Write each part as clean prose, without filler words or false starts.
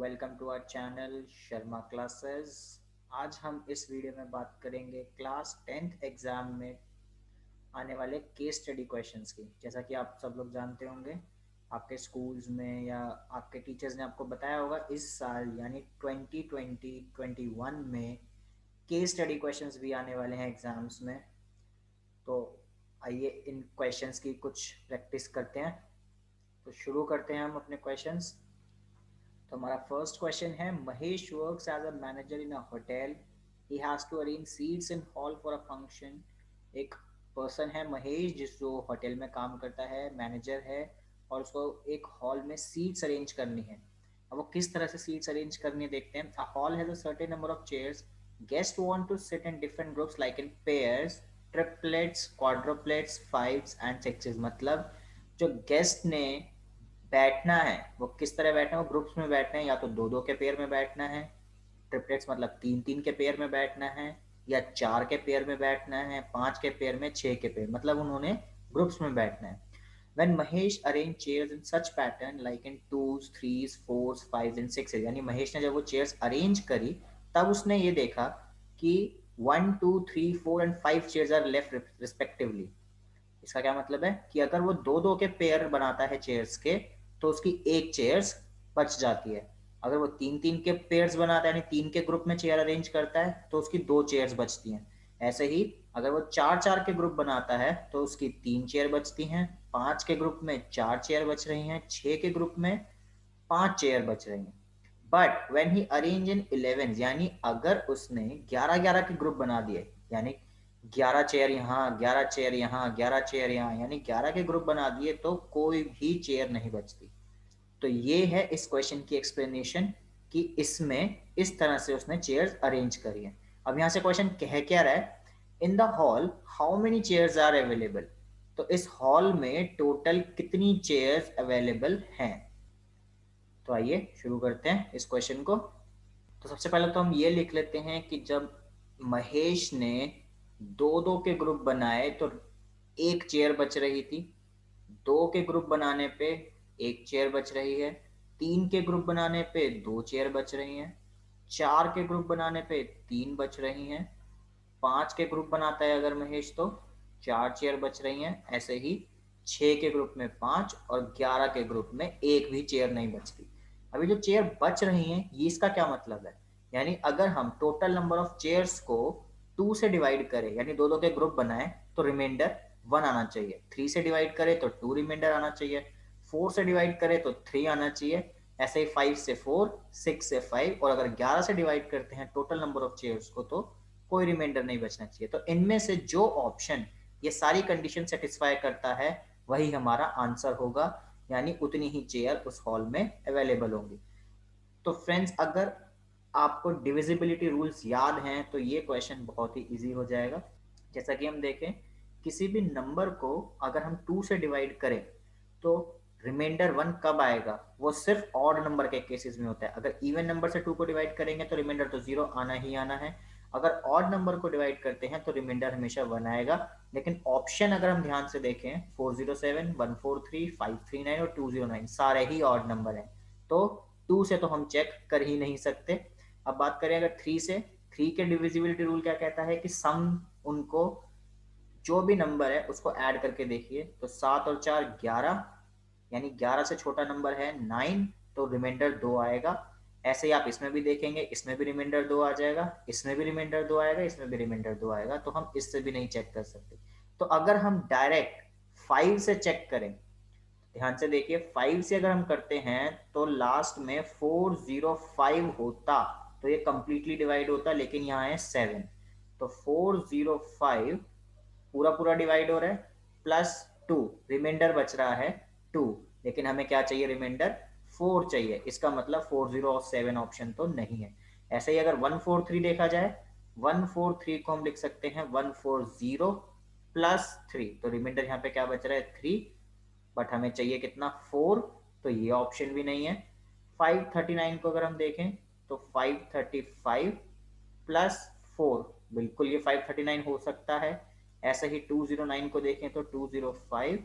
Welcome to our channel Sharma classes. आज हम इस वीडियो में बात करेंगे क्लास 10th एग्जाम में आने वाले केस स्टडी क्वेश्चंस की। जैसा कि आप सब लोग जानते होंगे, आपके स्कूल्स में या आपके टीचर्स ने आपको बताया होगा, इस साल यानी 2020-21 में केस स्टडी क्वेश्चंस भी आने वाले हैं एग्जाम्स में। तो आइए इन क्वेश्चंस की कुछ प्रैक्टिस करते हैं। तो शुरू करते हैं हम अपने क्वेश्चंस। तो हमारा फर्स्ट क्वेश्चन है, Mahesh works as a manager in a hotel. He has to arrange seats in hall for a function. एक पर्सन है महेश, जिस जो होटल में काम करता है, मैनेजर है, और उसको एक हॉल में सीट्स अरेंज करनी है। अब वो किस तरह से सीट्स अरेंज करनी है देखते हैं। A hall has a certain number of chairs. Guest want to sit in different groups like in pairs, triplets, quadruplets, fives and sixes. मतलब जो गेस्ट ने बैठना है वो किस तरह बैठना है, वो ग्रुप्स में बैठना है, या तो दो दो के पेयर में बैठना है, ट्रिपलेट्स मतलब तीन तीन के पेयर में बैठना है, या चार के पेयर में बैठना है, पांच के पेयर में, छह के पेयर, मतलब उन्होंने ग्रुप्स में बैठना है। When Mahesh arranged chairs in such pattern like in twos, threes, fours, fives and sixes, यानी महेश ने जब वो चेयर्स अरेंज करी तब उसने ये देखा कि 1 2 3 4 and 5 chairs are left respectively. इसका क्या मतलब है कि अगर वो दो दो के पेयर बनाता है चेयर्स के, तो उसकी एक चेयर्स बच जाती है। अगर वो तीन तीन के पेयर्स बनाता है, यानी तीन के ग्रुप में चेयर अरेंज करता है, तो उसकी दो चेयर्स बचती हैं। ऐसे ही अगर वो चार चार के ग्रुप बनाता है तो उसकी तीन चेयर बचती हैं, पांच के ग्रुप में चार चेयर बच रही हैं, छह के ग्रुप में पांच चेयर बच रही हैं। But when he arrange in 11, यानी अगर उसने 11-11 के ग्रुप बना दिए, यानी 11 चेयर यहाँ, 11 चेयर यहाँ, 11 चेयर यहाँ, यानी 11 के ग्रुप बना दिए, तो कोई भी चेयर नहीं बचती। तो ये है इस क्वेश्चन की एक्सप्लेनेशन कि इसमें इस तरह से उसने चेयर्स अरेंज करी है। अब यहाँ से क्वेश्चन कह क्या रहा है, in the hall how many chairs are available. तो इस हॉल में टोटल कितनी चेयर्स अवेलेबल हैं। तो आइए शुरू करते हैं इस क्वेश्चन को। तो सबसे पहले तो हम ये लिख लेते हैं कि जब महेश ने दो दो के ग्रुप बनाए तो एक चेयर बच रही थी, दो के ग्रुप बनाने पे एक चेयर बच रही है, तीन के ग्रुप बनाने पे दो चेयर बच रही हैं, चार के ग्रुप बनाने पे तीन बच रही हैं, पांच के ग्रुप बनाता है अगर महेश तो चार चेयर बच रही हैं। ऐसे ही छह के ग्रुप में पांच और 11 के ग्रुप में एक भी चेयर नहीं बचती। अभी जो चेयर बच रही हैं, ये इसका क्या मतलब है, यानी अगर हम टोटल नंबर ऑफ चेयर्स को टू से डिवाइड करें, यानी दो दो के ग्रुप बनाए, तो रिमाइंडर वन आना चाहिए। थ्री से डिवाइड करें तो टू रिमाइंडर आना चाहिए। फोर से डिवाइड करें तो थ्री आना चाहिए। ऐसे ही फाइव से फोर, सिक्स से फाइव, और अगर 11 से डिवाइड करते हैं टोटल नंबर ऑफ चेयर्स को, तो कोई रिमाइंडर नहीं बचना चाहिए। तो इनमें से जो ऑप्शन ये सारी कंडीशन सेटिस्फाई करता है वही हमारा आंसर होगा, यानी उतनी ही चेयर उस हॉल में अवेलेबल होंगी। तो फ्रेंड्स, अगर आपको डिविजिबिलिटी रूल्स याद हैं तो ये क्वेश्चन बहुत ही इजी हो जाएगा। जैसा कि हम देखें, किसी भी नंबर को अगर हम टू से डिवाइड करें तो रिमाइंडर वन कब आएगा, वो सिर्फ ऑड नंबर के केसेस में होता है। अगर इवन नंबर से टू को डिवाइड करेंगे तो रिमाइंडर तो जीरो आना ही आना है। अगर ऑड नंबर को डिवाइड करते हैं तो रिमाइंडर हमेशा वन आएगा। लेकिन ऑप्शन अगर हम ध्यान से देखें, 407, 143, 539 और 209 सारे ही ऑड नंबर हैं, तो टू से तो हम चेक कर ही नहीं सकते। अब बात करें अगर थ्री से, थ्री के डिविजिबिलिटी रूल क्या कहता है कि सम उनको जो भी नंबर है उसको ऐड करके देखिए, तो सात और चार 11, यानी 11 से छोटा नंबर है 9, तो रिमाइंडर दो आएगा। ऐसे ही आप इसमें भी देखेंगे, इसमें भी रिमाइंडर दो आ जाएगा, इसमें भी रिमाइंडर दो आएगा, इसमें भी रिमाइंडर दो आएगा, तो हम इससे भी नहीं चेक कर सकते। तो अगर हम डायरेक्ट 5 से चेक करें, ध्यान से देखिए, 5 से अगर हम करते हैं तो लास्ट में 405 होता तो ये कंप्लीटली डिवाइड होता, लेकिन यहाँ है 7, तो 405 पूरा पूरा डिवाइड हो रहा है, प्लस टू, रिमाइंडर बच रहा है टू, लेकिन हमें क्या चाहिए, रिमाइंडर फोर चाहिए। इसका मतलब 407 ऑप्शन तो नहीं है। ऐसे ही अगर 143 देखा जाए, 143 को हम लिख सकते हैं 140 प्लस थ्री, तो रिमाइंडर यहाँ पे क्या बच रहा है, थ्री, बट हमें चाहिए कितना, फोर, तो ये ऑप्शन भी नहीं है। 539 को अगर हम देखें तो 535 प्लस फोर, बिल्कुल ये 539 हो सकता है। ऐसे ही 209 को देखें तो 205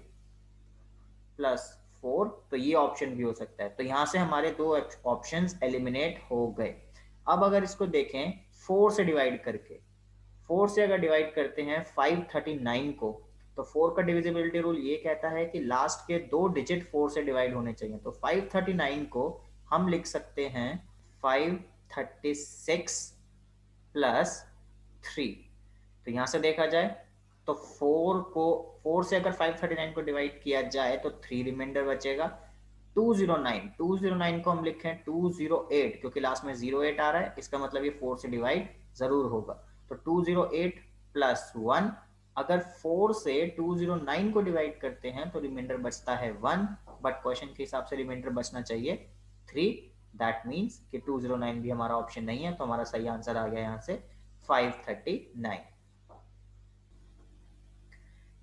प्लस 4, तो ये ऑप्शन भी हो सकता है। तो यहाँ से हमारे दो ऑप्शंस एलिमिनेट हो गए। अब अगर इसको देखें 4 से डिवाइड करके, 4 से अगर डिवाइड करते हैं 539 को, तो 4 का डिविजिबिलिटी रूल ये कहता है कि लास्ट के दो डिजिट 4 से डिवाइड होने चाहिए। तो 539 को हम लिख सकते हैं 536 प्लस 3। तो यहां से देखा जाए तो 4 से अगर 539 को डिवाइड किया जाए तो 3 रिमाइंडर बचेगा। 209 को हम लिखें 208, क्योंकि लास्ट में 08 आ रहा है, इसका मतलब ये 4 से डिवाइड जरूर होगा। तो 208 प्लस 1, अगर 4 से 209 को डिवाइड करते हैं तो रिमाइंडर बचता है 1, बट क्वेश्चन के हिसाब से रिमाइंडर बचना चाहिए 3। दैट मीन्स कि 209 भी हमारा ऑप्शन नहीं है, तो हमारा सही आंसर आ गया यहाँ से 539।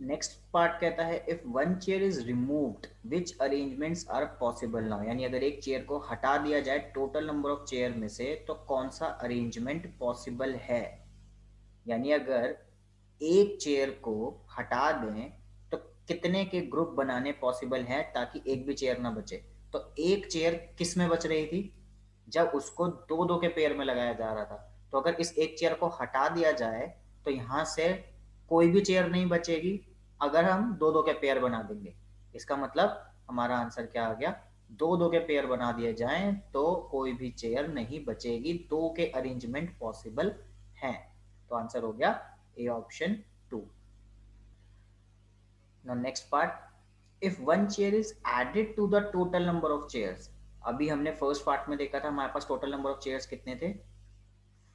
नेक्स्ट पार्ट कहता है if one chair is removed which arrangements are possible now, यानी अगर एक चेयर को हटा दिया जाए टोटल नंबर ऑफ चेयर में से तो कौन सा अरेंजमेंट पॉसिबल है। यानी अगर एक चेयर को हटा दें तो कितने के ग्रुप बनाने पॉसिबल हैं ताकि एक भी चेयर ना बचे। तो एक चेयर किस में बच रही थी, जब उसको दो दो के पेयर में लगाया जा रहा था। तो अगर इस एक चेयर को हटा दिया जाए तो यहां से कोई भी चेयर नहीं बचेगी अगर हम दो दो के पेयर बना देंगे। इसका मतलब हमारा आंसर क्या आ गया, दो दो के पेयर बना दिए जाएं तो कोई भी चेयर नहीं बचेगी, दो के अरेंजमेंट पॉसिबल हैं। तो आंसर हो गया A option 2। Now next part if one chair is added to the total number of chairs. अभी हमने फर्स्ट पार्ट में देखा था हमारे पास टोटल नंबर ऑफ चेयर्स कितने थे,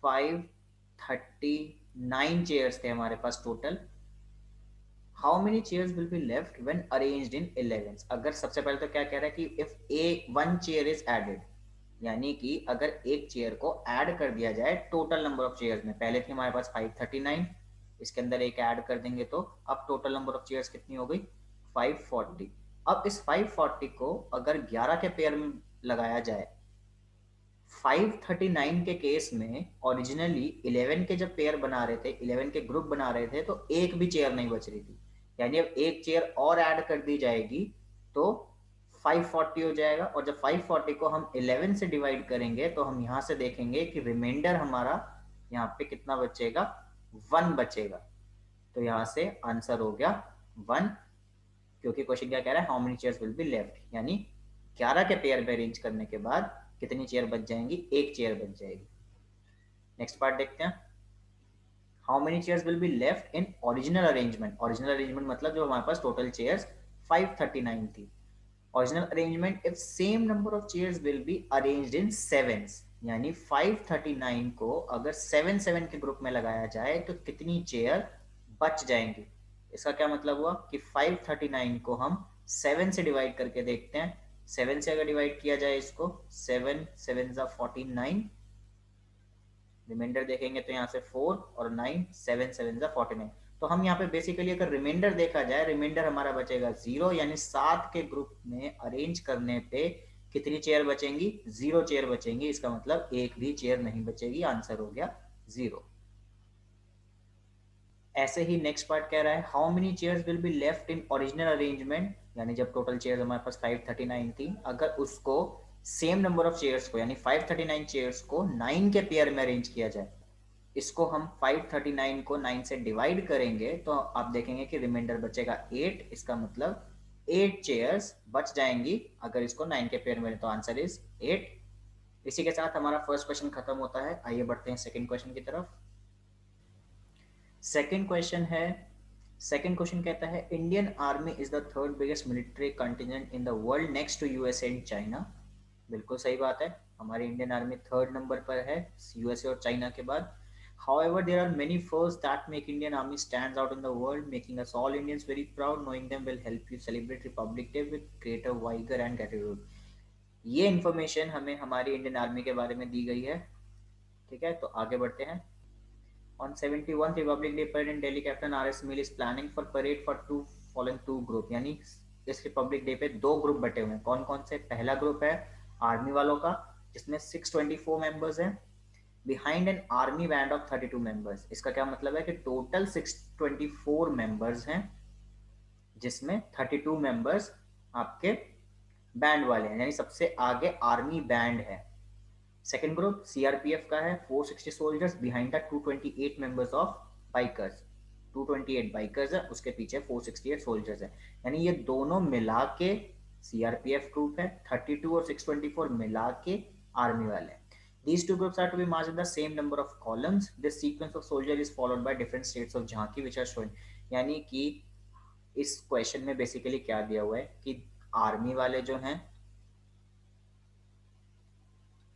539 चेयर्स थे हमारे पास total. How many chairs will be left when arranged in 11। अगर सबसे पहले तो क्या कह रहा है कि if a one chair is added, यानी कि अगर एक चेयर को ऐड कर दिया जाए टोटल नंबर ऑफ चेयर्स में। पहले थी हमारे पास 539, इसके अंदर एक ऐड कर देंगे तो अब टोटल नंबर ऑफ चेयर्स कितनी हो गई, 540। अब इस 540 को अगर 11 के पेयर में लगाया जाए, 539 के केस में ओरिजिनली 11 के जब पेयर बना रहे थे, 11 के ग्रुप बना रहे थे, तो एक भी चेयर नहीं बच रही थी। यानी अब एक चेयर और ऐड कर दी जाएगी तो 540 हो जाएगा। और जब 540 को हम 11 से डिवाइड करेंगे तो हम यहां से देखेंगे कि रिमाइंडर हमारा यहाँ पे कितना बचेगा, 1 बचेगा। तो यहां से आंसर हो गया 1, क्योंकि क्वेश्चन क्या कह रहा है, how many chairs will be left, यानी 11 के पेयर में अरेंज करने के बाद कितनी चेयर बच जाएंगी, एक चेयर बच जाएगी। नेक्स्ट पार्ट देखते हैं, how many chairs will be left in original arrangement. Original arrangement मतलब जो हमारे पास टोटल चेयर्स 539 थी। Original arrangement if same number of chairs will be arranged in sevens, यानी 539 को अगर 7 7 के ग्रुप में लगाया जाए तो कितनी चेयर बच जाएंगी। इसका क्या मतलब हुआ कि 539 को हम 7 से डिवाइड करके देखते हैं। 7 से अगर डिवाइड किया जाए इसको, 7 7 49, रिमाइंडर देखेंगे तो यहाँ से 4 और 9, 7 7 49। तो हम यहाँ पे बेसिकली अगर रिमाइंडर देखा जाए, रिमाइंडर हमारा बचेगा 0, यानी 7 के ग्रुप में अरेंज करने पे कितनी चेयर बचेंगी, 0 चेयर बचेंगी। इसका मतलब एक भी चेयर नहीं बचेगी, आंसर हो गया 0। ऐसे ही नेक्स्ट पार्ट कह रहा है how many chairs will be left in original arrangement, यानी जब टोटल चेयर्स हमारे पास 539 थी, अगर उसको सेम नंबर ऑफ चेयर्स को यानी 539 चेयर्स को 9 के पेयर में अरेंज किया जाए। इसको हम 539 को 9 से डिवाइड करेंगे तो आप देखेंगे कि रिमाइंडर बचेगा 8। इसका मतलब 8 चेयर्स बच जाएंगी अगर इसको 9 के पेयर में, तो आंसर इज 8। इसी के साथ हमारा फर्स्ट क्वेश्चन खत्म होता है। आइए बढ़ते हैं सेकंड क्वेश्चन की तरफ। सेकंड क्वेश्चन है, सेकंड क्वेश्चन कहता है Indian army is the third biggest military contingent in the world next to USA and China. बिल्कुल सही बात है, हमारी इंडियन आर्मी थर्ड नंबर पर है यूएसए और चाइना के बाद। However, there are many firsts that make Indian Army stands out in the world, making us all Indians very proud. Knowing them will help you celebrate Republic Day with greater vigor and gratitude. ये information हमें हमारी Indian army के बारे में दी गई है। ठीक है, तो आगे बढ़ते हैं। On 71th Republic Day parade in Delhi, Captain R.S. Mill is planning for parade for two following two group, यानी इस रिपब्लिक डे पे दो ग्रुप बटे हुए हैं। कौन कौन से, पहला ग्रुप है आर्मी वालों का जिसमें 624 मेंबर्स हैं, behind an army band of 32 members. इसका क्या मतलब है कि टोटल 624 मेंबर्स हैं जिसमें 32 मेंबर्स आपके बैंड वाले हैं, यानी सबसे आगे आर्मी बैंड है। सेकेंड ग्रुप सीआरपीएफ का है, 460 soldiers behind the 228 members of bikers. 228 bikers है, उसके पीछे 468 सोल्जर्स है, यानी ये दोनों मिला के सीआरपीएफ ग्रुप है, 32 और 624 मिला के आर्मी वाले हैं। These two groups are to be marched in the same number of columns. This sequence of soldier is followed by different states of झांकी which are shown. यानी कि इस क्वेश्चन में बेसिकली क्या दिया हुआ है कि आर्मी वाले जो हैं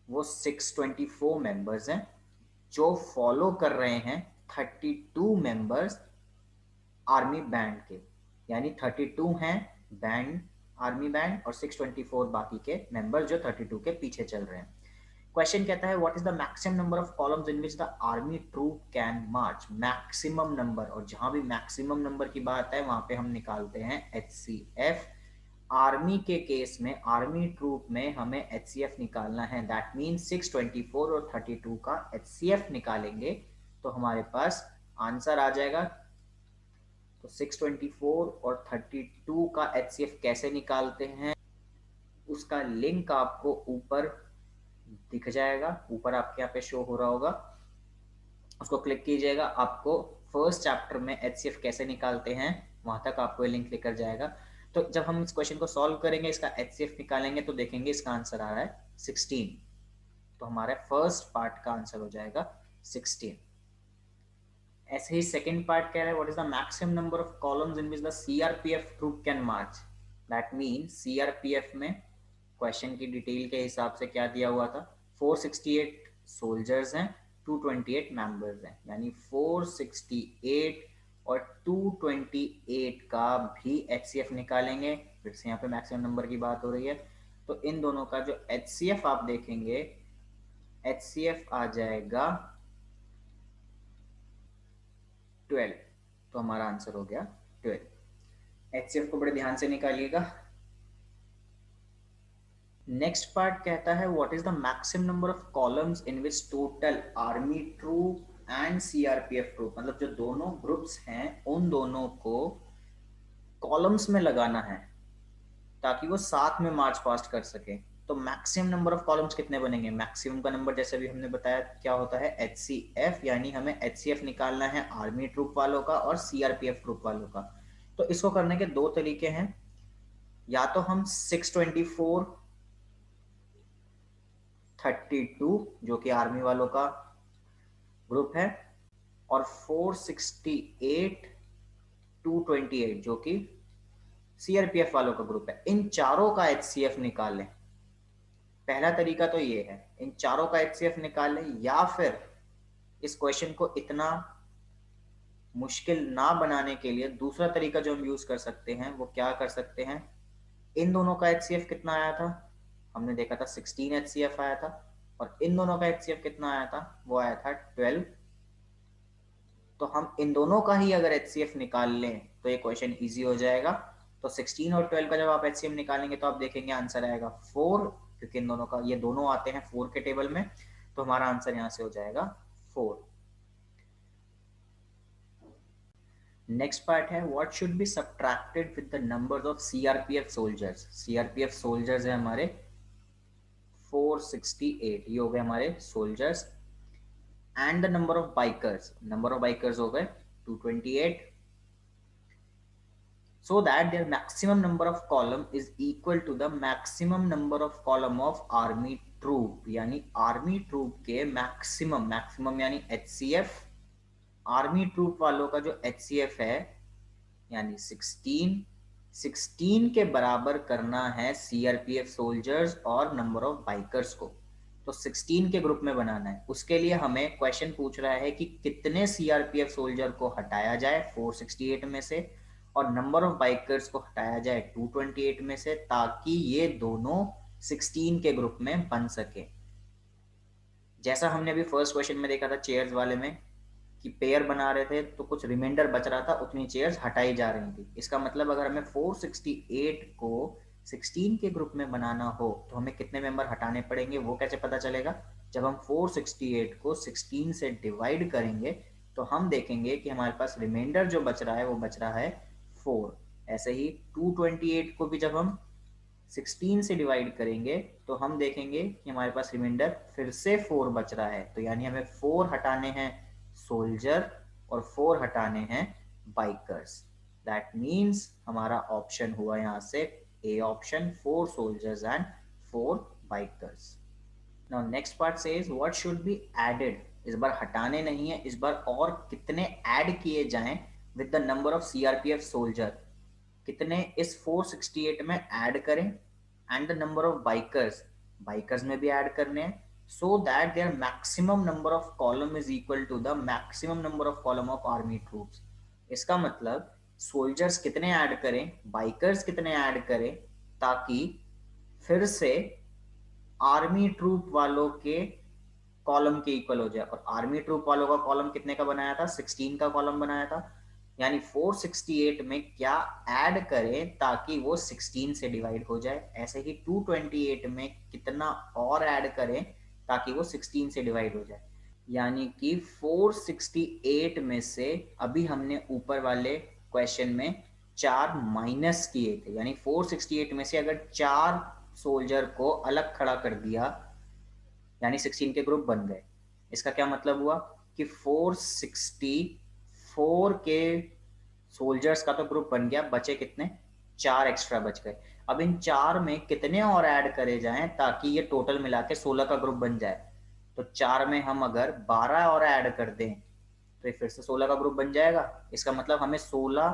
वो 624 मेंबर्स हैं, जो फॉलो कर रहे हैं 32 मेंबर्स आर्मी बैंड के, यानी 32 हैं बैंड, आर्मी बैंड, और 624 बाकी के मेंबर्स जो 32 के पीछे चल रहे हैं। क्वेश्चन कहता है what is the maximum number of columns in which the army troop can march. Maximum number, और जहां भी मैक्सिमम नंबर की बात है वहां पे हम निकालते हैं HCF। आर्मी के केस में, आर्मी ट्रूप में हमें HCF निकालना है, दैट मीन 624 और 32 का HCF निकालेंगे तो हमारे पास आंसर आ जाएगा। तो 624 और 32 का HCF कैसे निकालते हैं उसका लिंक आपको ऊपर दिख जाएगा, ऊपर आपके यहाँ पे शो हो रहा होगा, उसको क्लिक कीजिएगा, आपको फर्स्ट चैप्टर में HCF कैसे निकालते हैं वहां तक आपको ये लिंक लेकर जाएगा। तो जब हम इस क्वेश्चन को सॉल्व करेंगे, इसका HCF निकालेंगे तो देखेंगे इसका आंसर आ रहा है 16। तो हमारे फर्स्ट पार्ट का आंसर हो जाएगा 16। ऐसे ही सेकेंड पार्ट कह रहा है what is the maximum number of columns in which the CRPF troop can march. That mean CRPF में क्वेश्चन की डिटेल के हिसाब से क्या दिया हुआ था, 468 सोल्जर्स हैं, 228 मेंबर्स हैं, यानी 468 और 228 का भी HCF निकालेंगे। फिर से यहाँ पे मैक्सिमम नंबर की बात हो रही है, तो इन दोनों का जो HCF आप देखेंगे, HCF आ जाएगा 12। तो हमारा आंसर हो गया 12। HCF को बड़े ध्यान से निकालिएगा। नेक्स्ट पार्ट कहता है what is the maximum number of columns in which total army troop and CRPF troop, मतलब जो दोनों ग्रुप्स हैं उन दोनों को कॉलम्स में लगाना है ताकि वो साथ में मार्च पास्ट कर सके। तो मैक्सिमम नंबर ऑफ कॉलम्स कितने बनेंगे, मैक्सिमम का नंबर जैसे भी हमने बताया क्या होता है HCF, यानी हमें HCF निकालना है आर्मी ट्रूप वालों का और सीआरपीएफ ट्रूप वालों का। तो इसको करने के दो तरीके हैं, या तो हम 624 32 जो कि आर्मी वालों का ग्रुप है और 468 228 जो कि सीआरपीएफ वालों का ग्रुप है, इन चारों का HCF निकाल लें। पहला तरीका तो ये है, इन चारों का HCF निकाल लें, या फिर इस क्वेश्चन को इतना मुश्किल ना बनाने के लिए दूसरा तरीका जो हम यूज कर सकते हैं वो क्या कर सकते हैं, इन दोनों का HCF कितना आया था, हमने देखा था 16 HCF आया था, और इन दोनों का HCF कितना आया था, वो आया था 12। तो हम इन दोनों का ही अगर HCF निकाल लें तो ये क्वेश्चन इजी हो जाएगा। तो 16 और 12 का जब आप HCF निकालेंगे तो आप देखेंगे आंसर आएगा 4, क्योंकि इन दोनों का, ये दोनों आते हैं 4 के टेबल में, तो हमारा आंसर यहाँ से हो जाएगा 4। नेक्स्ट पार्ट है what should be subtracted with the numbers of CRPF soldiers. CRPF soldiers है हमारे 468, ये हो गए हमारे soldiers, and the number of bikers हो गए 228, so that their maximum number of column is equal to the maximum number of column of army troop। यानी army troop के मैक्सिमम यानी HCF, आर्मी ट्रूप वालों का जो HCF है यानी 16 के बराबर करना है सीआरपीएफ सोल्जर्स और नंबर ऑफ बाइकर्स को। तो 16 के ग्रुप में बनाना है, उसके लिए हमें क्वेश्चन पूछ रहा है कि कितने सीआरपीएफ सोल्जर को हटाया जाए 468 में से और नंबर ऑफ बाइकर्स को हटाया जाए 228 में से, ताकि ये दोनों 16 के ग्रुप में बन सके। जैसा हमने अभी फर्स्ट क्वेश्चन में देखा था चेयर्स वाले में कि पेयर बना रहे थे तो कुछ रिमाइंडर बच रहा था, उतनी चेयर्स हटाई जा रही थी। इसका मतलब अगर हमें 468 को 16 के ग्रुप में बनाना हो तो हमें कितने मेंबर हटाने पड़ेंगे, वो कैसे पता चलेगा, जब हम 468 को 16 से डिवाइड करेंगे तो हम देखेंगे कि हमारे पास रिमाइंडर जो बच रहा है वो बच रहा है 4। ऐसे ही 228 को भी जब हम 16 से डिवाइड करेंगे तो हम देखेंगे कि हमारे पास रिमाइंडर फिर से 4 बच रहा है, तो यानी हमें 4 हटाने हैं सोल्जर और 4 हटाने हैं बाइकर्स। दैट मीन्स हमारा ऑप्शन हुआ यहाँ से A option, 4 soldiers and 4 bikers. Now next part says what should be added. इस बार हटाने नहीं है, इस बार और कितने ऐड किए जाएं with the number of CRPF soldier, कितने इस 468 में ऐड करें and the number of bikers, bikers में भी ऐड करने हैं, so that their maximum number of column is equal to the maximum number of column of army troops. इसका मतलब सोल्जर्स कितने ऐड करें, बाइकर्स कितने ऐड करें, ताकि फिर से आर्मी ट्रूप वालों के कॉलम के इक्वल हो जाए। और आर्मी ट्रूप वालों का कॉलम कितने का बनाया था, 16 का कॉलम बनाया था, यानी 468 में क्या ऐड करें ताकि वो 16 से डिवाइड हो जाए। ऐसे ही 228 में कितना और ऐड करें ताकि वो 16 से डिवाइड हो जाए। यानी कि 468 में से अभी हमने ऊपर वाले क्वेश्चन में 4 माइनस किए थे, यानी 468 में से अगर 4 सोल्जर को अलग खड़ा कर दिया यानी 16 के ग्रुप बन गए। इसका क्या मतलब हुआ कि 464 के सोल्जर्स का तो ग्रुप बन गया, बचे कितने, 4 एक्स्ट्रा बच गए। अब इन 4 में कितने और ऐड करे जाएं ताकि ये टोटल मिला के 16 का ग्रुप बन जाए। तो 4 में हम अगर 12 और ऐड कर दें तो ये फिर से 16 का ग्रुप बन जाएगा। इसका मतलब हमें 16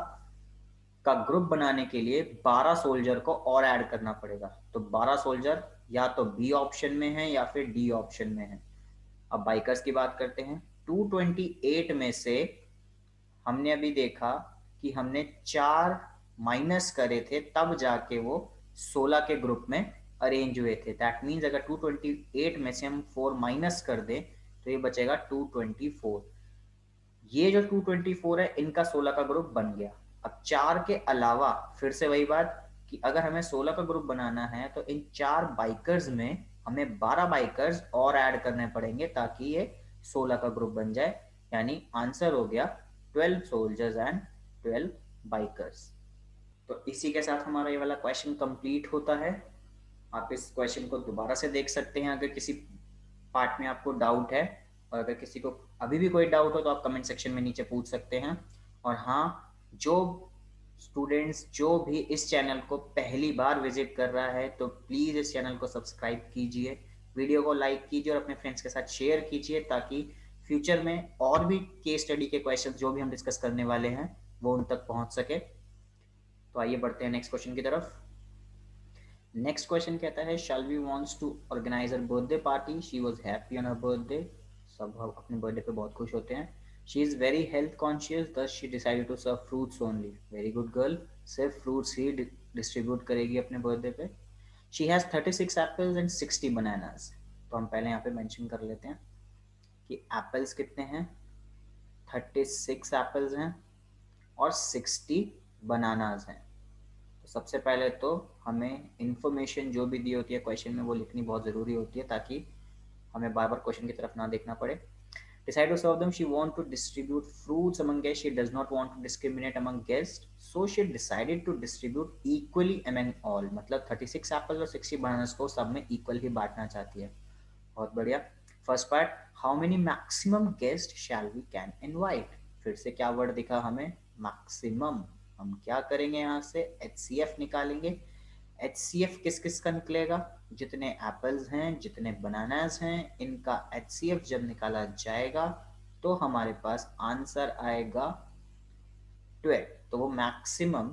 का ग्रुप बनाने के लिए 12 सोल्जर को और ऐड करना पड़ेगा। तो 12 सोल्जर या तो बी ऑप्शन में है या फिर डी ऑप्शन में है। अब बाइकर्स की बात करते हैं। 228 में से हमने अभी देखा कि हमने 4 माइनस करे थे तब जाके वो 16 के ग्रुप में अरेंज हुए थे। दैट मीन्स अगर 228 में से हम 4 माइनस कर दें तो ये बचेगा 224। ये जो 224 है इनका 16 का ग्रुप बन गया। अब 4 के अलावा फिर से वही बात कि अगर हमें 16 का ग्रुप बनाना है तो इन 4 बाइकर्स में हमें 12 बाइकर्स और ऐड करने पड़ेंगे ताकि ये 16 का ग्रुप बन जाए। यानी आंसर हो गया 12 सोल्जर्स एंड 12 बाइकर्स। तो इसी के साथ हमारा ये वाला क्वेश्चन कंप्लीट होता है। आप इस क्वेश्चन को दोबारा से देख सकते हैं अगर किसी पार्ट में आपको डाउट है, और अगर किसी को अभी भी कोई डाउट हो तो आप कमेंट सेक्शन में नीचे पूछ सकते हैं। और हाँ, जो स्टूडेंट्स जो भी इस चैनल को पहली बार विजिट कर रहा है तो प्लीज़ इस चैनल को सब्सक्राइब कीजिए, वीडियो को लाइक कीजिए और अपने फ्रेंड्स के साथ शेयर कीजिए ताकि फ्यूचर में और भी केस स्टडी के क्वेश्चन जो भी हम डिस्कस करने वाले हैं वो उन तक पहुंच सके। तो आइए बढ़ते हैं नेक्स्ट क्वेश्चन की तरफ। नेक्स्ट क्वेश्चन कहता है Shalvi wants to organize her birthday party, she was happy on her birthday. सब अपने बर्थडे पे बहुत खुश होते हैं। She is very health conscious thus she decided to serve fruits only. Very good girl, सिर्फ फ्रूट्स ही डिस्ट्रीब्यूट करेगी अपने बर्थडे पे। She has 36 apples and 60 bananas. तो हम पहले यहाँ पे मेंशन कर लेते हैं कि एप्पल्स कितने हैं, 36 एप्पल्स हैं और 60 बनानास हैं। तो सबसे पहले तो हमें इंफॉर्मेशन जो भी दी होती है क्वेश्चन में वो लिखनी बहुत ज़रूरी होती है ताकि हमें बार बार क्वेश्चन की तरफ ना देखना पड़े। Decide to serve them, she want to distribute fruits among guests, she does not want to discriminate among guests, so she decided to distribute equally among all। मतलब 36 एप्पल और 60 बनानास को सब में इक्वल ही बांटना चाहती है। बहुत बढ़िया। First part, how many maximum guest shall we can invite. फिर से क्या वर्ड दिखा हमें, मैक्सिमम। हम क्या करेंगे यहाँ से HCF निकालेंगे। HCF किस किस का निकलेगा, जितने एप्पल्स हैं जितने बनानास हैं इनका HCF जब निकाला जाएगा तो हमारे पास आंसर आएगा 12। तो वो मैक्सिमम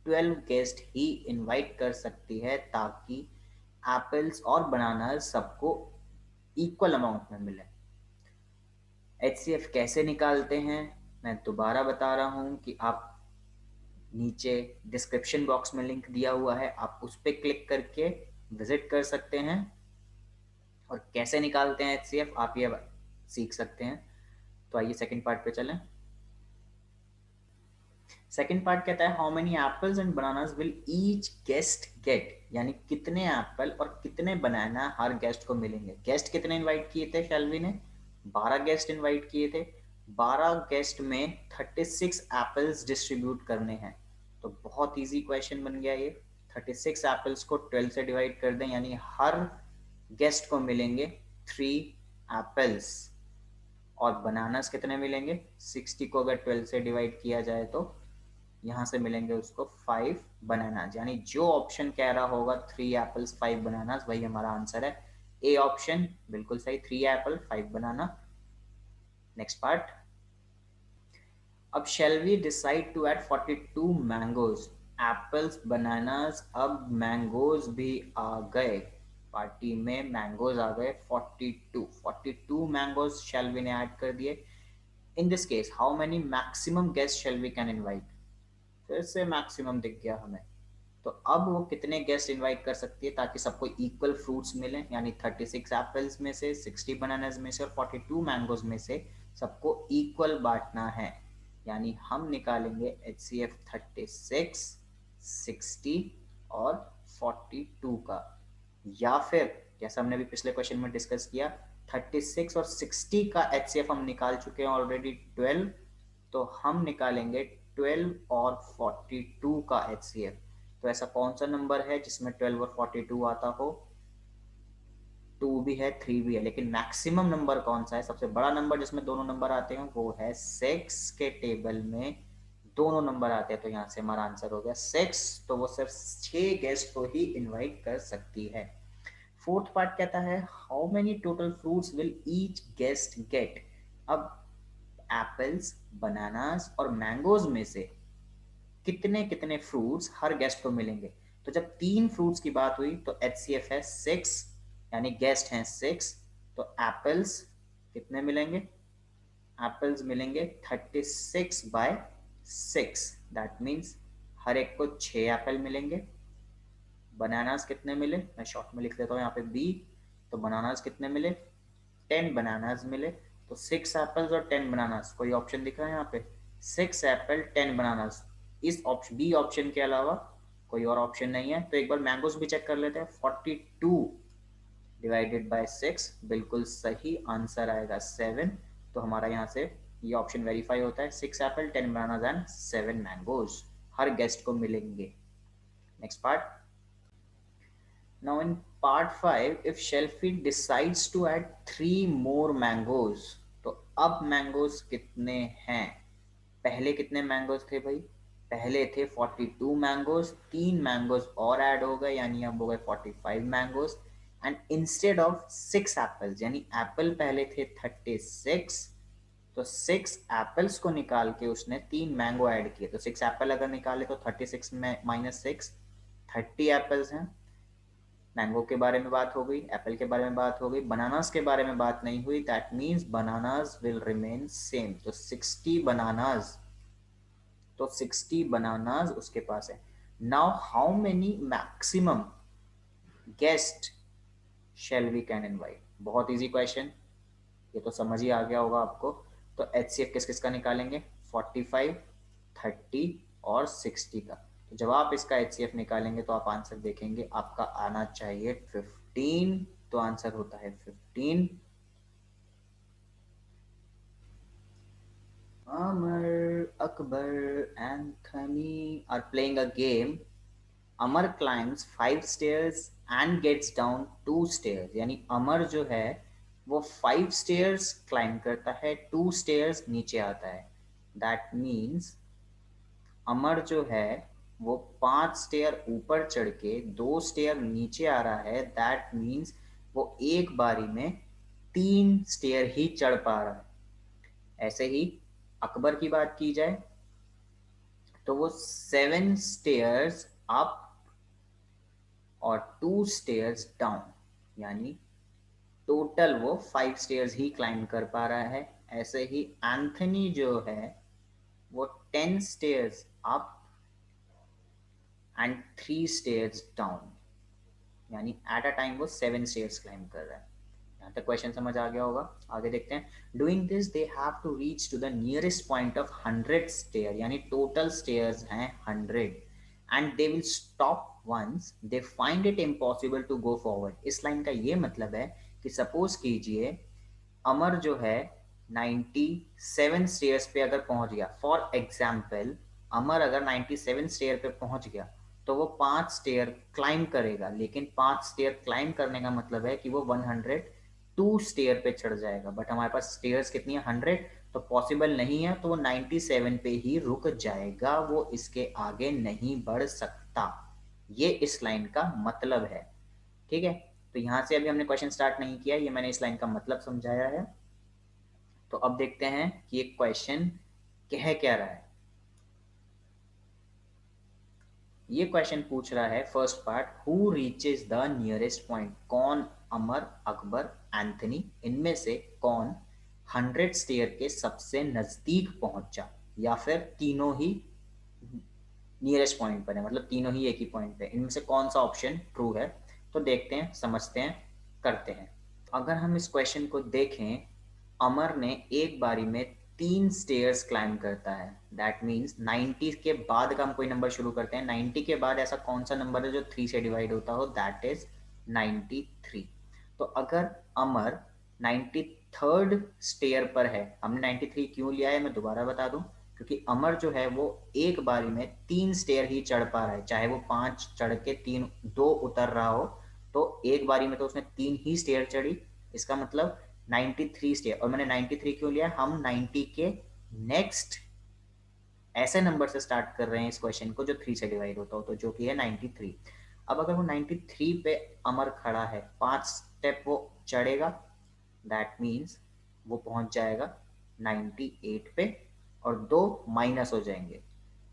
12 गेस्ट ही इनवाइट कर सकती है ताकि एप्पल्स और बनानास सबको इक्वल अमाउंट में मिले। HCF कैसे निकालते हैं मैं दोबारा बता रहा हूँ कि आप नीचे डिस्क्रिप्शन बॉक्स में लिंक दिया हुआ है, आप उस पर क्लिक करके विजिट कर सकते हैं और कैसे निकालते हैं HCF आप ये सीख सकते हैं। तो आइए सेकंड पार्ट पे चलें। सेकंड पार्ट कहता है how many apples and bananas will each guest get. यानी कितने एप्पल और कितने बनाना हर गेस्ट को मिलेंगे। गेस्ट कितने इनवाइट किए थे शैल्वी ने, 12 गेस्ट इनवाइट किए थे। 12 गेस्ट में 36 एप्पल्स डिस्ट्रीब्यूट करने हैं। तो बहुत इजी क्वेश्चन बन गया ये। 36 एप्पल्स को 12 से डिवाइड कर दें, यानी हर गेस्ट को मिलेंगे 3 एप्पल्स। और बनानास कितने मिलेंगे? 60 को अगर 12 से डिवाइड किया जाए तो यहाँ से मिलेंगे उसको 5 बनानास। यानी जो ऑप्शन कह रहा होगा 3 एप्पल्स 5 बनानास, वही हमारा आंसर है। ए ऑप्शन बिल्कुल सही, 3 एप्पल 5 बनाना। नेक्स्ट पार्ट, अब shall we decide to add 42 mangoes, apples bananas, अब मैंगोज भी आ गए, पार्टी में मैंगोज आ गए 42 मैंगोज shall we ने ऐड कर दिए। In this case how many maximum guest shall we can invite, फिर से मैक्सिमम दिख गया हमें। तो अब वो कितने गेस्ट इनवाइट कर सकती है ताकि सबको इक्वल फ्रूट्स मिले, यानी 36 एप्पल्स में से, 60 बनानास में से और 42 मैंगोज में से सबको इक्वल बांटना है। यानी हम निकालेंगे HCF 36, 60 और 42 का, या फिर जैसा हमने भी पिछले क्वेश्चन में डिस्कस किया 36 और 60 का HCF हम निकाल चुके हैं ऑलरेडी 12, तो हम निकालेंगे 12 और 42 का HCF। तो ऐसा कौन सा नंबर है जिसमें 12 और 42 आता हो? 2 भी है, 3 भी है, लेकिन मैक्सिमम नंबर कौन सा है? सबसे बड़ा नंबर जिसमें दोनों नंबर आते हैं वो है 6 के टेबल में दोनों नंबर आते हैं, तो यहाँ से हमारा आंसर हो गया 6। तो वो सिर्फ 6 गेस्ट को ही इनवाइट कर सकती है। फोर्थ पार्ट कहता है how many total fruits will each guest get. अब एप्पल्स, बनानास और मैंगोज में से कितने कितने फ्रूट्स हर गेस्ट को मिलेंगे। तो जब 3 फ्रूट्स की बात हुई तो HCF है 6, यानी गेस्ट हैं 6, तो एप्पल्स कितने मिलेंगे? एप्पल्स मिलेंगे 36/6, दैट मीन्स हर एक को 6 एप्पल मिलेंगे। बनानास कितने मिले? मैं शॉर्ट में लिख देता हूँ यहाँ पे B, तो बनानास कितने मिले? 10 बनानास मिले। तो 6 एप्पल्स और 10 बनानास, कोई ऑप्शन दिख रहा है यहाँ पे? 6 एप्पल 10 बनानास, इस ऑप्शन बी ऑप्शन के अलावा कोई और ऑप्शन नहीं है। तो एक बार मैंगोज भी चेक कर लेते हैं। 42 डिवाइडेड बाय 6 बिल्कुल सही आंसर आएगा 7। तो हमारा यहाँ से ये ऑप्शन वेरीफाई होता है, 6 Apple 10 bananas and 7 mangoes her guest को मिलेंगे। Next part, now in part 5 if Shelfie decides to add 3 more mangoes, तो अब मैंगोज कितने हैं? पहले कितने मैंगोज थे भाई? पहले थे 42 मैंगोज, 3 मैंगोज और ऐड हो गए, यानी अब हो गए 45 mangoes. And instead of 6 apples, यानी एप्पल पहले थे 36, तो 6 एप्पल्स को निकाल के उसने 3 मैंगो ऐड किए। तो 6 एप्पल अगर निकाले तो 36 में -6 30 एप्पल्स हैं। मैंगो के बारे में बात हो गई, एप्पल के बारे में बात हो गई, बनानास के बारे में बात नहीं हुई, that means bananas will remain same. तो 60 बनानास, तो 60 बनानास उसके पास है। Now how many maximum guest shall we can invite? बहुत इजी क्वेश्चन, ये तो समझ ही आ गया होगा आपको। तो HCF किस किस का निकालेंगे? 45, 30 और 60 का। तो जब आप इसका HCF निकालेंगे तो आप आंसर देखेंगे आपका आना चाहिए 15, तो आंसर होता है 15। Amar, Akbar, Anthony are playing a game. Amar climbs 5 stairs and gets down 2 stairs. यानी अमर जो है वो 5 stairs climb करता है, 2 stairs नीचे आता है। That means अमर जो है वो 5 स्टेयर ऊपर चढ़ के 2 स्टेयर नीचे आ रहा है। That means वो एक बारी में 3 स्टेयर ही चढ़ पा रहा है। ऐसे ही अकबर की बात की जाए तो वो 7 स्टेयर्स अप और 2 स्टेयर्स डाउन, यानी टोटल वो 5 स्टेयर्स ही क्लाइंब कर पा रहा है। ऐसे ही एंथनी जो है वो 10 stairs up and 3 stairs down, यानी एट अ टाइम वो 7 स्टेयर्स क्लाइंब कर रहा है। यहाँ तक क्वेश्चन समझ आ गया होगा। आगे देखते हैं। Doing this they have to reach to the nearest point of 100 stair, यानी टोटल स्टेयर्स हैं 100, and they will stop once they find it impossible to go forward. इस लाइन का ये मतलब है कि सपोज कीजिए अमर जो है 97 स्टेयर्स पे अगर पहुंच गया, फॉर एग्जाम्पल अमर अगर 97 स्टेयर पे पहुंच गया तो वो 5 स्टेयर क्लाइंब करेगा, लेकिन 5 स्टेयर क्लाइंब करने का मतलब है कि वो 102 स्टेयर पे चढ़ जाएगा, बट हमारे पास स्टेयर्स कितनी है 100, तो पॉसिबल नहीं है, तो वो 97 पे ही रुक जाएगा, वो इसके आगे नहीं बढ़ सकता। ये इस लाइन का मतलब है। ठीक है, तो यहाँ से अभी हमने क्वेश्चन स्टार्ट नहीं किया, ये मैंने इस लाइन का मतलब समझाया है। तो अब देखते हैं कि ये क्वेश्चन कह क्या रहा है। ये क्वेश्चन पूछ रहा है first part, who reaches the nearest point, कौन अमर, अकबर, एंथनी इनमें से कौन 100 स्टेयर के सबसे नजदीक पहुंचा, या फिर तीनों ही नियरेस्ट पॉइंट पर है, मतलब तीनों ही एक ही पॉइंट पे, इनमें से कौन सा ऑप्शन ट्रू है। तो देखते हैं, समझते हैं, करते हैं। अगर हम इस क्वेश्चन को देखें, अमर ने एक बारी में 3 स्टेयर्स क्लाइंब करता है, दैट मीन्स 90 के बाद का हम कोई नंबर शुरू करते हैं, 90 के बाद ऐसा कौन सा नंबर है जो 3 से डिवाइड होता हो, दैट इज 93। तो अगर अमर 93rd स्टेयर पर है, हमने 93 क्यों लिया है मैं दोबारा बता दूं, क्योंकि अमर जो है वो एक बारी में 3 स्टेयर ही चढ़ पा रहा है, चाहे वो 5 चढ़ के 2 उतर रहा हो, तो एक बारी में तो उसने 3 ही स्टेयर चढ़ी, इसका मतलब 93 स्टेयर। और मैंने 93 क्यों लिया, हम 90 के नेक्स्ट ऐसे नंबर से स्टार्ट कर रहे हैं इस क्वेश्चन को जो 3 से डिवाइड होता हो, तो जो कि है 93। अब अगर वो 93 पे अमर खड़ा है, 5 स्टेप वो चढ़ेगा, दैट मीन्स वो पहुंच जाएगा 98 पे, और 2 माइनस हो जाएंगे,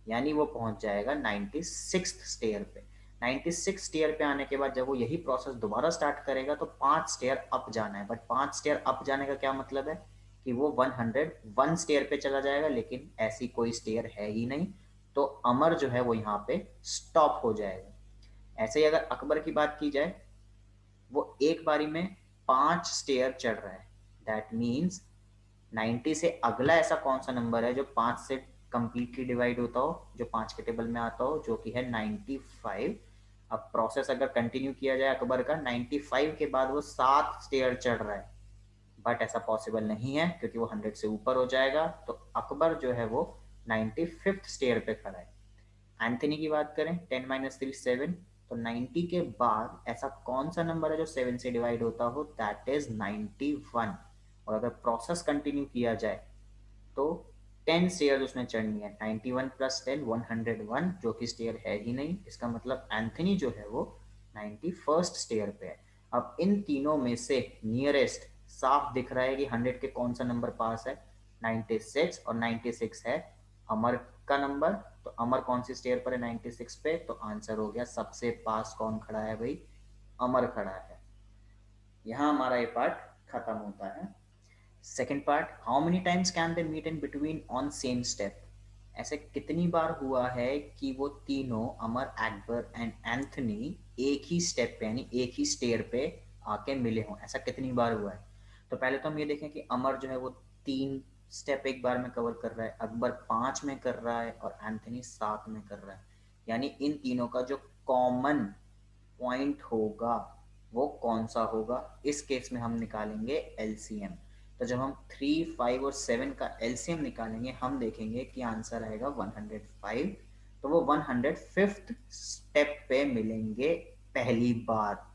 यानी वो पहुंच जाएगा 96 स्टेयर पे। 96 स्टेयर पे आने के बाद जब वो यही प्रोसेस दोबारा स्टार्ट करेगा तो 5 स्टेयर अप जाना है, बट 5 स्टेयर अप जाने का क्या मतलब है कि वो 101 स्टेयर पे चला जाएगा, लेकिन ऐसी कोई स्टेयर है ही नहीं, तो अमर जो है वो यहाँ पे स्टॉप हो जाएगा। ऐसे ही अगर अकबर की बात की जाए, वो एक बारी में 5 स्टेयर चढ़ रहा है, दैट मीन्स 90 से अगला ऐसा कौन सा नंबर है जो 5 से कंप्लीटली डिवाइड होता हो, जो 5 के टेबल में आता हो, जो कि है 95। अब प्रोसेस अगर कंटिन्यू किया जाए अकबर का, 95 के बाद वो 7 स्टेयर चढ़ रहा है, बट ऐसा पॉसिबल नहीं है क्योंकि वो 100 से ऊपर हो जाएगा, तो अकबर जो है वो 95th स्टेयर पे खड़ा है। एंथनी की बात करें, 10 माइनस 3 7, तो 90 के बाद ऐसा कौन सा नंबर है जो 7 से डिवाइड होता हो, दैट इज 91। और अगर प्रोसेस कंटिन्यू किया जाए तो 10 स्टेयर उसने चढ़नी है, 91 प्लस 10 101, जो कि स्टेयर है ही नहीं, इसका मतलब एंथनी जो है वो 91st स्टेयर पे है। अब इन तीनों में से नियरेस्ट साफ दिख रहा है कि 100 के कौन सा नंबर पास है, 96, और 96 है अमर का नंबर, तो अमर कौन सी स्टेयर पर है 96 पे, तो आंसर हो गया सबसे पास कौन खड़ा है भाई, अमर खड़ा है। यहाँ हमारा ये पार्ट खत्म होता है। Second part, how many times can they meet in between on same step, ऐसे कितनी बार हुआ है कि वो तीनों अमर, अकबर एंड एंथनी एक ही स्टेप पे यानी एक ही स्टेयर पे आके मिले हों, ऐसा कितनी बार हुआ है। तो पहले तो हम ये देखें कि अमर जो है वो 3 स्टेप एक बार में कवर कर रहा है, अकबर 5 में कर रहा है, और एंथनी 7 में कर रहा है, यानी इन तीनों का जो कॉमन पॉइंट होगा वो कौन सा होगा, इस केस में हम निकालेंगे एलसीएम। तो जब हम 3, 5 और 7 का एलसीएम निकालेंगे, हम देखेंगे कि आंसर आएगा 105, तो वो 105th स्टेप पे मिलेंगे पहली बार,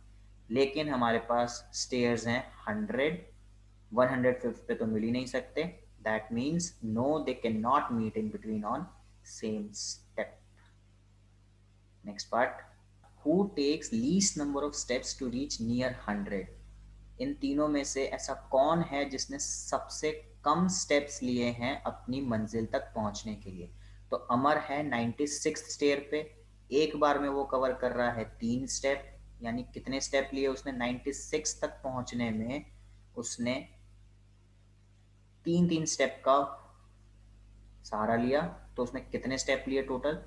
लेकिन हमारे पास स्टेयर्स हैं 100, 105th पे तो मिल ही नहीं सकते, that means no they can not meet in between on same step. Next part, who takes least number of steps to reach near 100, इन तीनों में से ऐसा कौन है जिसने सबसे कम स्टेप्स लिए हैं अपनी मंजिल तक पहुंचने के लिए। तो अमर है 96 स्टेयर पे, एक बार में वो कवर कर रहा है 3 स्टेप, यानी कितने स्टेप लिए उसने 96 तक पहुंचने में, उसने 3 स्टेप का सहारा लिया, तो उसने कितने स्टेप लिए टोटल,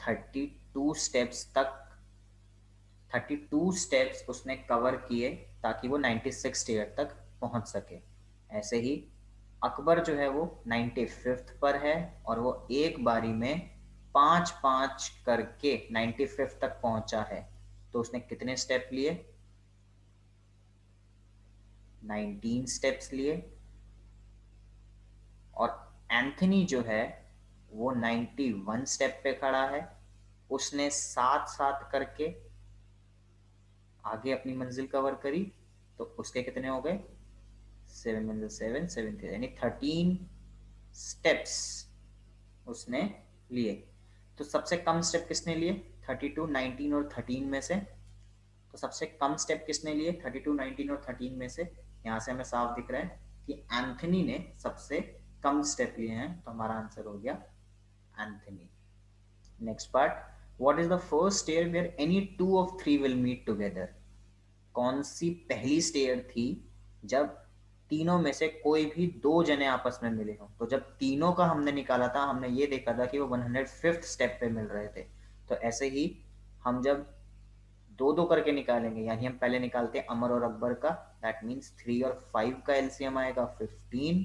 32 स्टेप्स तक, 32 स्टेप्स उसने कवर किए ताकि वो 96 स्टेयर तक पहुंच सके। ऐसे ही अकबर जो है वो 95th पर है, और वो एक बारी में 5 5 करके 95th तक पहुंचा है, तो उसने कितने स्टेप लिए, 19 स्टेप्स लिए। और एंथनी जो है वो 91 स्टेप पे खड़ा है, उसने साथ साथ करके आगे अपनी मंजिल कवर करी, तो उसके कितने हो गए? 7 × 7 7, यानी 13 स्टेप्स उसने लिए। तो सबसे कम स्टेप किसने लिए? 32, 19 और 13 में से। तो सबसे कम स्टेप किसने लिए? 32, 19 और 13 में से। यहाँ से हमें साफ दिख रहा है कि एंथनी ने सबसे कम स्टेप लिए हैं, तो हमारा आंसर हो गया Anthony. Next part, what is the first stair where any two of three will meet together? कौन सी पहली स्टेयर थी जब तीनों में से कोई भी दो जने आपस में मिले हो? तो जब तीनों का हमने निकाला था, हमने ये देखा था कि वो 105th स्टेप पे मिल रहे थे। तो ऐसे ही हम जब दो दो करके निकालेंगे, यानी हम पहले निकालते हैं अमर और अकबर का, दैट मीन्स 3 और 5 का एलसीएम आएगा 15,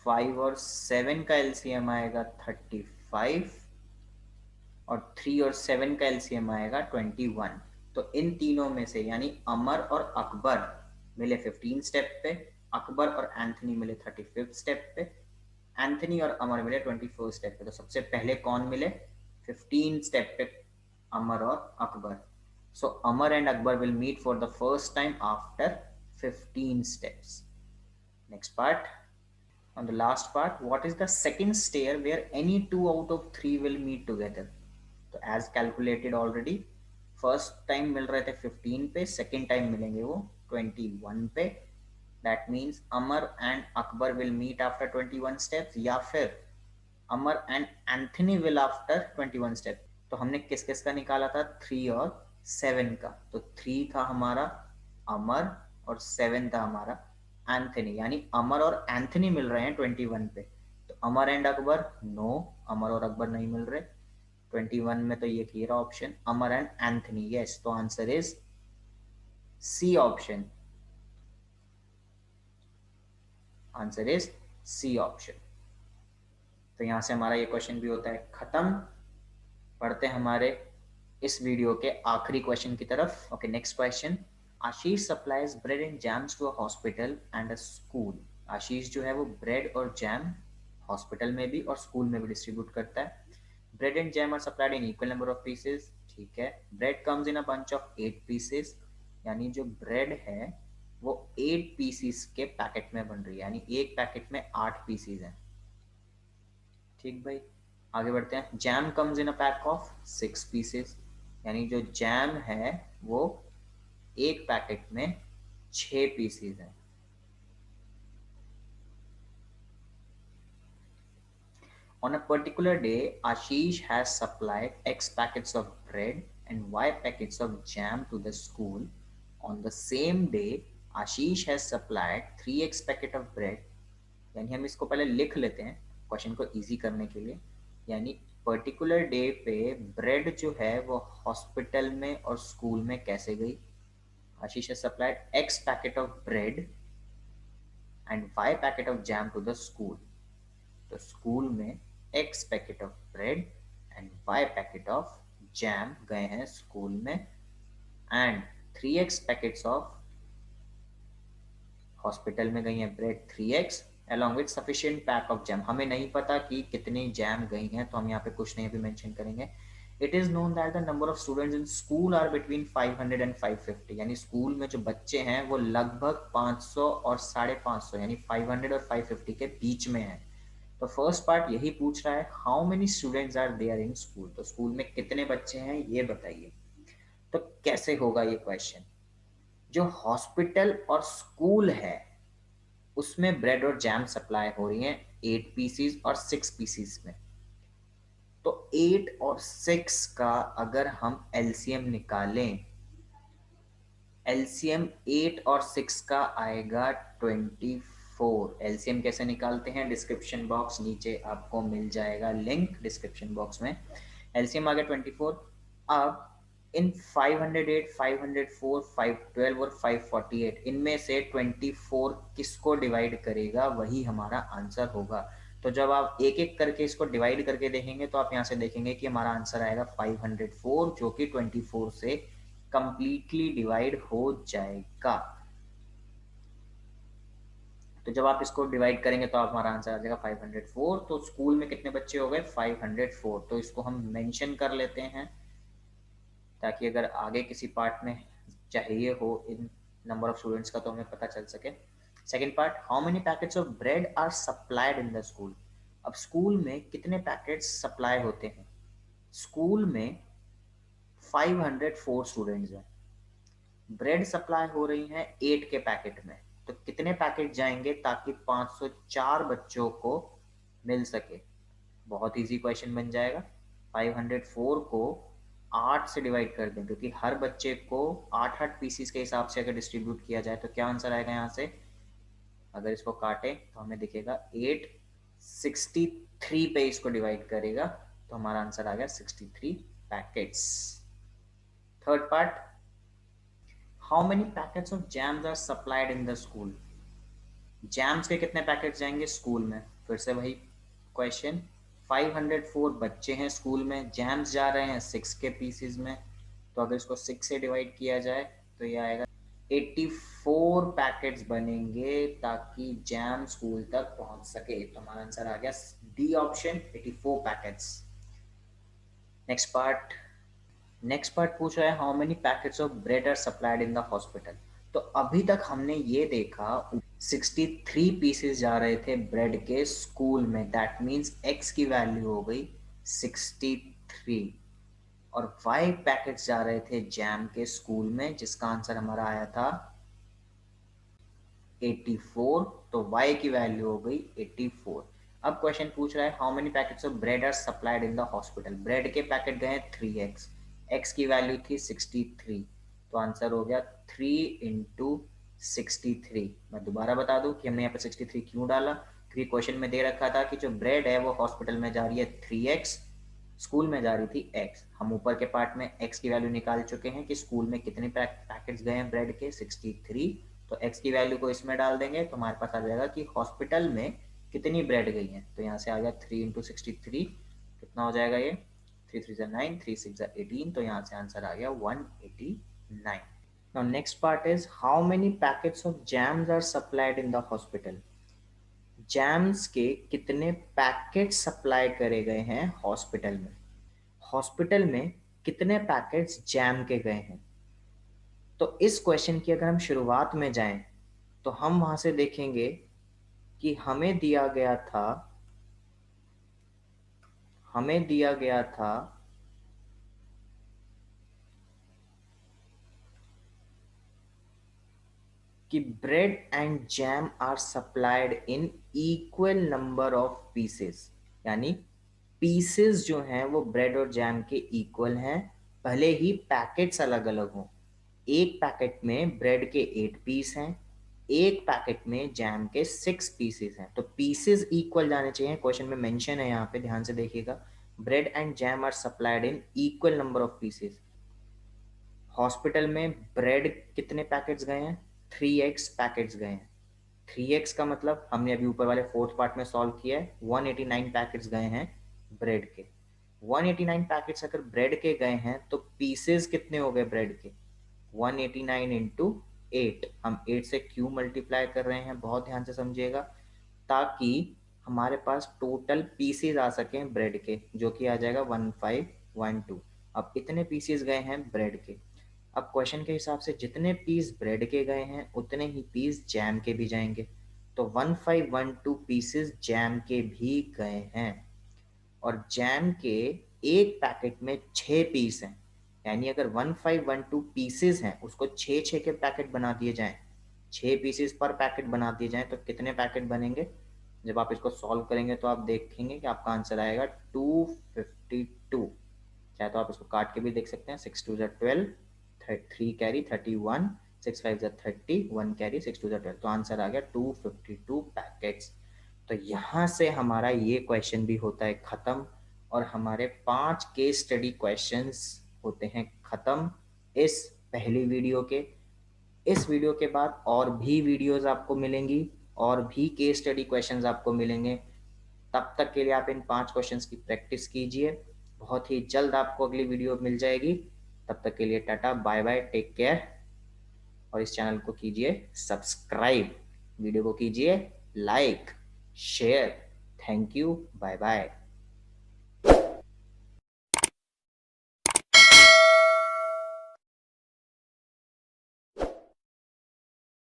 5 और 7 का एलसीएम आएगा 35, और 3 और 7 का एलसीएम आएगा 21। तो इन तीनों में से, यानी अमर और अकबर मिले 15 स्टेप पे, अकबर और एंथनी मिले 35 स्टेप पे, एंथनी और अमर मिले 21 स्टेप पे। तो सबसे पहले कौन मिले? 15 स्टेप पे अमर और Akbar. So Amar and Akbar will meet for the first time after 15 steps. Next part, on the last part, what is the second stair where any two out of three will meet together? तो as calculated already, first time मिल रहे थे 15 पे, second time मिलेंगे वो 21 पे। That means Amar and Akbar will meet after 21 steps, या फिर Amar and Anthony will after 21 step. तो हमने किस किस का निकाला था? 3 और 7 का। तो 3 था हमारा अमर और 7 था हमारा एंथनी, यानी अमर और एंथनी मिल रहे हैं 21 पे। तो अमर एंड अकबर, नो, अमर और अकबर नहीं मिल रहे 21 में। तो ये clear option Amar and Anthony, yes. तो answer is C option, answer is C option. तो यहां से हमारा ये क्वेश्चन भी होता है खत्म। पढ़ते हैं हमारे इस वीडियो के आखिरी क्वेश्चन की तरफ। Okay, next question, Ashish supplies bread and jams to a hospital and a school. Ashish जो है वो ब्रेड और जैम हॉस्पिटल में भी और स्कूल में भी डिस्ट्रीब्यूट करता है। Bread and jam are supplied in equal number of pieces, ठीक है। Bread comes in a bunch of 8 pieces, यानी जो ब्रेड है वो 8 पीसेस के पैकेट में बन रही है, यानी एक पैकेट में 8 पीसेस हैं। ठीक भाई, आगे बढ़ते हैं। Jam comes in a pack of 6 pieces, यानी जो जैम है वो एक पैकेट में 6 पीसेस हैं। On a particular day, Ashish has supplied X packets of bread and Y packets of jam to the school. On the same day, Ashish has supplied 3X packet of bread. यानी हम इसको पहले लिख लेते हैं question को easy करने के लिए। यानी पर्टिकुलर डे पे ब्रेड जो है वो हॉस्पिटल में और स्कूल में कैसे गई? आशीष has supplied X packet of bread and Y packet of jam to the school. तो स्कूल में X packet of bread and Y packet of jam गए हैं स्कूल में, and 3X packets of hospital में गई हैं bread 3X along with sufficient pack of jam। हमें नहीं पता कि कितनी जैम गई हैं, तो हम यहाँ पे कुछ नहीं भी मेंशन करेंगे। It is known that the number of students in school are between 500 and 550, यानी स्कूल में जो बच्चे हैं वो लगभग 500 और 550, यानी 500 और 550 के बीच में है। तो फर्स्ट पार्ट यही पूछ रहा है, how many students are there in school. तो स्कूल में कितने बच्चे हैं ये बताइए। तो कैसे होगा ये क्वेश्चन? जो हॉस्पिटल और स्कूल है उसमें ब्रेड और जैम सप्लाई हो रही है 8 पीसीज और 6 पीसीज में। तो 8 और 6 का अगर हम एलसीएम निकालें, एलसीएम 8 और 6 का आएगा 24। एलसीएम कैसे निकालते हैं? डिस्क्रिप्शन बॉक्स नीचे आपको मिल जाएगा लिंक डिस्क्रिप्शन बॉक्स में। एलसीएम आ गया 24। अब इन 508, 504, 512 और 548 इनमें से 24 किसको डिवाइड करेगा, वही हमारा आंसर होगा। तो जब आप एक एक करके इसको डिवाइड करके देखेंगे तो आप यहाँ से देखेंगे कि हमारा आंसर आएगा 504, जो कि 24 से कंप्लीटली डिवाइड हो जाएगा। तो जब आप इसको डिवाइड करेंगे तो हमारा आंसर आ जाएगा 504। तो स्कूल में कितने बच्चे हो गए? 504। तो इसको हम मेंशन कर लेते हैं ताकि अगर आगे किसी पार्ट में चाहिए हो इन नंबर ऑफ स्टूडेंट्स का तो हमें पता चल सके। Second part, how many packets of bread are supplied in the school. अब स्कूल में कितने पैकेट्स सप्लाई होते हैं? स्कूल में 504 स्टूडेंट्स हैं, ब्रेड सप्लाई हो रही हैं 8 के पैकेट में, तो कितने पैकेट जाएंगे ताकि 504 बच्चों को मिल सके? बहुत इजी क्वेश्चन बन जाएगा। 504 को 8 से डिवाइड कर दें, क्योंकि हर बच्चे को 8-8 पीसीस के हिसाब से अगर डिस्ट्रीब्यूट किया जाए तो क्या आंसर आएगा यहाँ से? अगर इसको काटें तो हमें दिखेगा 8 63 पे इसको डिवाइड करेगा, तो हमारा आंसर आ गया 63 packets. Third part, how many packets of jams are supplied in the school. Jams के कितने पैकेट जाएंगे स्कूल में? फिर से वही क्वेश्चन, 504 बच्चे हैं स्कूल में, जैम्स जा रहे हैं 6 के पीसीज में, तो अगर इसको 6 से डिवाइड किया जाए तो ये आएगा 84 पैकेट्स बनेंगे ताकि जैम स्कूल तक पहुंच सके। तो हमारा आंसर आ गया D option, 84 packets. Next part पूछ रहा है how many packets of bread are supplied in the hospital. तो अभी तक हमने ये देखा 63 पीसेस जा रहे थे ब्रेड के स्कूल में, दैट मीन्स x की वैल्यू हो गई 63, और 5 पैकेट्स जा रहे थे जैम के स्कूल में, जिसका आंसर हमारा आया था 84, तो y की वैल्यू हो गई 84। अब क्वेश्चन पूछ रहा है how many packets of bread are supplied in the hospital. Bread के पैकेट गए 3x, x की वैल्यू थी 63, तो आंसर हो गया 3 इंटू 63। मैं दोबारा बता दूं कि हमने यहाँ पे 63 क्यों डाला, क्योंकि क्वेश्चन में दे रखा था कि जो ब्रेड है वो हॉस्पिटल में जा रही है 3x, स्कूल में जा रही थी x। हम ऊपर के पार्ट में x की वैल्यू निकाल चुके हैं कि स्कूल में कितने पैकेट्स गए हैं ब्रेड के, 63, तो x की वैल्यू को इसमें डाल देंगे तो हमारे पास आ जाएगा कि हॉस्पिटल में कितनी ब्रेड गई हैं। तो यहाँ से आ गया 3 इंटू 63, कितना हो जाएगा ये? 3 3 9, 3 6 18, तो यहाँ से आंसर आ गया 189। Now next part is how many packets of jams are supplied in the hospital. Jams के कितने पैकेट सप्लाई करे गए हैं हॉस्पिटल में? हॉस्पिटल में कितने पैकेट्स जैम के गए हैं? तो इस क्वेश्चन की अगर हम शुरुआत में जाएं तो हम वहां से देखेंगे कि हमें दिया गया था कि bread and jam are supplied in equal number of pieces, यानी पीसेस जो हैं वो ब्रेड और जैम के इक्वल हैं, भले ही पैकेट्स अलग अलग हों। एक पैकेट में ब्रेड के 8 पीस हैं, एक पैकेट में जैम के 6 पीसेस हैं, तो पीसेस इक्वल जाने चाहिए। क्वेश्चन में मेंशन है, यहाँ पे ध्यान से देखिएगा, bread and jam are supplied in equal number of pieces. Hospital में ब्रेड कितने पैकेट्स गए हैं? 3x पैकेट्स गए हैं। 3x का मतलब हमने अभी ऊपर वाले फोर्थ पार्ट में सॉल्व किया है, 189 पैकेट्स गए हैं ब्रेड के। 189 पैकेट्स अगर ब्रेड के गए हैं तो पीसेस कितने हो गए ब्रेड के? 189 इंटू 8। हम 8 से क्यों मल्टीप्लाई कर रहे हैं, बहुत ध्यान से समझिएगा, ताकि हमारे पास टोटल पीसेस आ सके ब्रेड के, जो कि आ जाएगा 1512। अब इतने पीसेस गए हैं ब्रेड के। अब क्वेश्चन के हिसाब से जितने पीस ब्रेड के गए हैं उतने ही पीस जैम के भी जाएंगे, तो 1512 पीसेस जैम के भी गए हैं, और जैम के एक पैकेट में 6 पीस हैं, यानी अगर 1512 पीसेस हैं उसको 6 के पैकेट बना दिए जाएं, 6 पीसेस पर पैकेट बना दिए जाएं, तो कितने पैकेट बनेंगे? जब आप इसको सॉल्व करेंगे तो आप देखेंगे कि आपका आंसर आएगा 252। चाहे तो आप इसको काट के भी देख सकते हैं, 6 2 12, 3 कैरी 31, 6 5 30, 1 कैरी 6 2 12, तो आंसर आ गया 252 पैकेट्स। तो यहाँ से हमारा ये क्वेश्चन भी होता है खत्म, और हमारे 5 केस स्टडी क्वेश्चंस होते हैं खत्म इस पहली वीडियो के। इस वीडियो के बाद और भी वीडियोस आपको मिलेंगी, और भी केस स्टडी क्वेश्चंस आपको मिलेंगे। तब तक के लिए आप इन 5 क्वेश्चंस की प्रैक्टिस कीजिए। बहुत ही जल्द आपको अगली वीडियो मिल जाएगी। तब तक के लिए tata bye bye, take care, और इस चैनल को कीजिए सब्सक्राइब। वीडियो को कीजिए like, share. Thank you, bye bye.